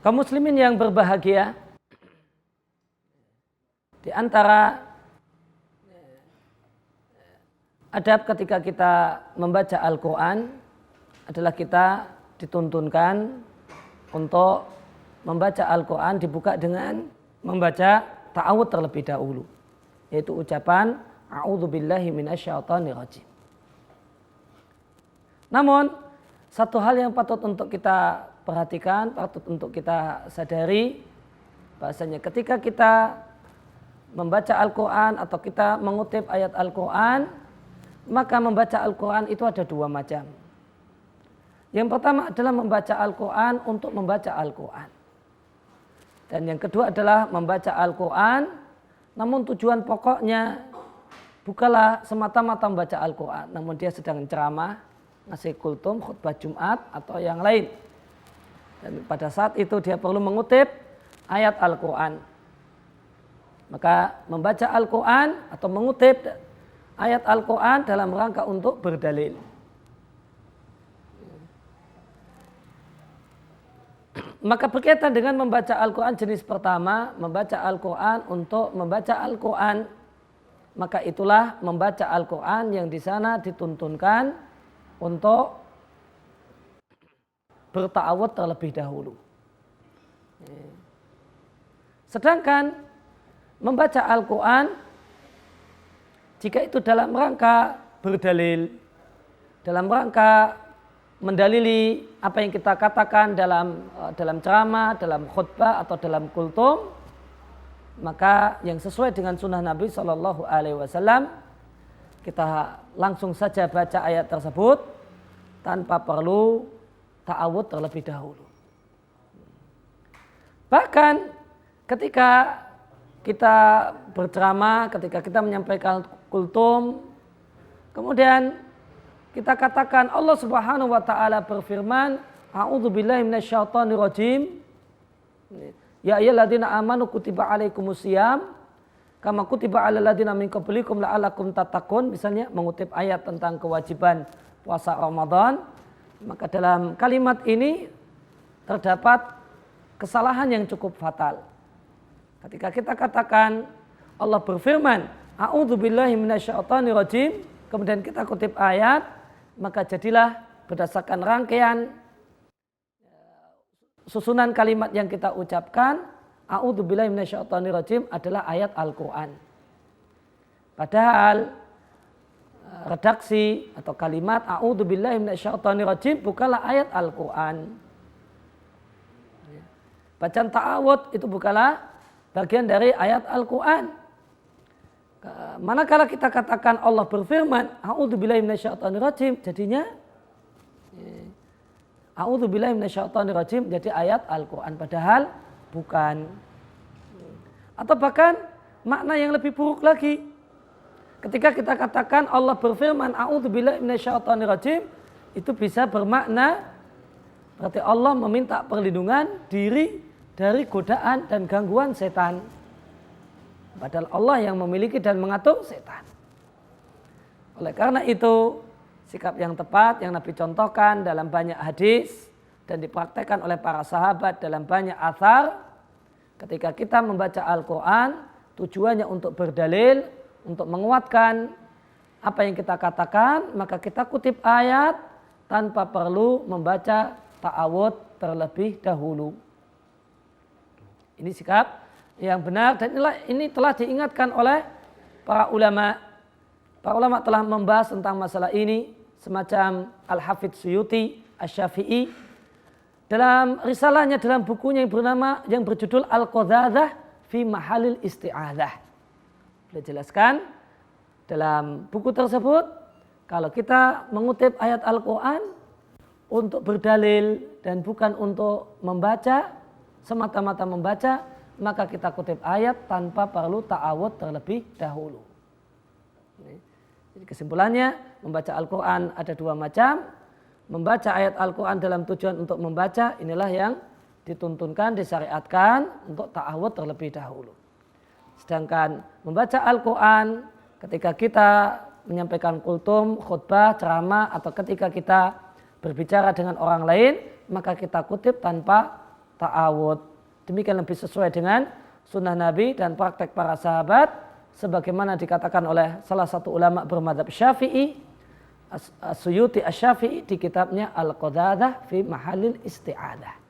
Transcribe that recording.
Kaum muslimin yang berbahagia, di antara adab ketika kita membaca Al-Quran adalah kita dituntunkan untuk membaca Al-Quran dibuka dengan membaca ta'awudz terlebih dahulu, yaitu ucapan a'udzubillahi minasyaitonirrajim. Namun satu hal yang patut untuk kita perhatikan, patut untuk kita sadari, bahasanya ketika kita membaca Al-Quran atau kita mengutip ayat Al-Quran, maka membaca Al-Quran itu ada dua macam. Yang pertama adalah membaca Al-Quran untuk membaca Al-Quran. Dan yang kedua adalah membaca Al-Quran, namun tujuan pokoknya bukanlah semata-mata membaca Al-Quran, namun dia sedang ceramah, ngasih kultum, khutbah Jumat atau yang lain. Dan pada saat itu dia perlu mengutip ayat Al-Quran. Maka membaca Al-Quran atau mengutip ayat Al-Quran dalam rangka untuk berdalil. Maka berkaitan dengan membaca Al-Quran jenis pertama, membaca Al-Quran untuk membaca Al-Quran. Maka itulah membaca Al-Quran yang di sana dituntunkan untuk berta'awudz terlebih dahulu. Sedangkan membaca Al-Quran jika itu dalam rangka berdalil, dalam rangka mendalili apa yang kita katakan dalam ceramah, dalam khutbah atau dalam kultum, maka yang sesuai dengan sunnah Nabi SAW, kita langsung saja baca ayat tersebut tanpa perlu ta'awudz terlebih dahulu. Bahkan ketika kita berceramah, ketika kita menyampaikan kultum, kemudian kita katakan Allah Subhanahu wa taala berfirman, a'udzubillahi minasyaitonirrajim. Ya ayyuhalladzina amanu kutiba alaikumusiyam kama kutiba alal ladzina min qablikum la'allakum tattaqun, misalnya mengutip ayat tentang kewajiban puasa Ramadan, maka dalam kalimat ini terdapat kesalahan yang cukup fatal. Ketika kita katakan Allah berfirman, a'udzubillahi minasyaitonirrajim, kemudian kita kutip ayat, maka jadilah berdasarkan rangkaian susunan kalimat yang kita ucapkan, a'udzubillahi minasyaitonirrajim adalah ayat Al-Quran. Padahal redaksi atau kalimat a'udzubillahi minasyaitonirrajim bukanlah ayat Al-Quran. Bacaan ta'awudz itu bukanlah bagian dari ayat Al-Quran. Manakala kita katakan Allah berfirman a'udzubillahi minasyaitonirrajim, jadinya a'udzubillahi minasyaitonirrajim jadi ayat Al-Quran, padahal bukan. Atau bahkan makna yang lebih buruk lagi, ketika kita katakan Allah berfirman a'udzubillahi minasyaitonirrajim, itu bisa bermakna berarti Allah meminta perlindungan diri dari godaan dan gangguan setan. Padahal Allah yang memiliki dan mengatur setan. Oleh karena itu, sikap yang tepat yang Nabi contohkan dalam banyak hadis dan dipraktekkan oleh para sahabat dalam banyak athar, ketika kita membaca Al-Quran, tujuannya untuk berdalil, untuk menguatkan apa yang kita katakan, maka kita kutip ayat tanpa perlu membaca ta'awudz terlebih dahulu. Ini sikap yang benar dan ini telah diingatkan oleh para ulama. Para ulama telah membahas tentang masalah ini, semacam Al-Hafidz Suyuti Asy-Syafi'i dalam risalahnya, dalam bukunya yang berjudul Al-Qadhadzah fi Mahalil Isti'adzah. Beliau jelaskan dalam buku tersebut, kalau kita mengutip ayat Al-Quran untuk berdalil dan bukan untuk membaca, semata-mata membaca, maka kita kutip ayat tanpa perlu ta'awudz terlebih dahulu. Jadi kesimpulannya, membaca Al-Quran ada dua macam. Membaca ayat Al-Quran dalam tujuan untuk membaca, inilah yang dituntunkan, disyariatkan untuk ta'awudz terlebih dahulu. Sedangkan membaca Al-Quran ketika kita menyampaikan kultum, khutbah, ceramah, atau ketika kita berbicara dengan orang lain, maka kita kutip tanpa ta'awud. Demikian lebih sesuai dengan sunnah Nabi dan praktek para sahabat, sebagaimana dikatakan oleh salah satu ulama bermadzhab Syafi'i, As-Suyuti Asy-Syafi'i di kitabnya Al-Qadadah fi Mahallil Isti'adah.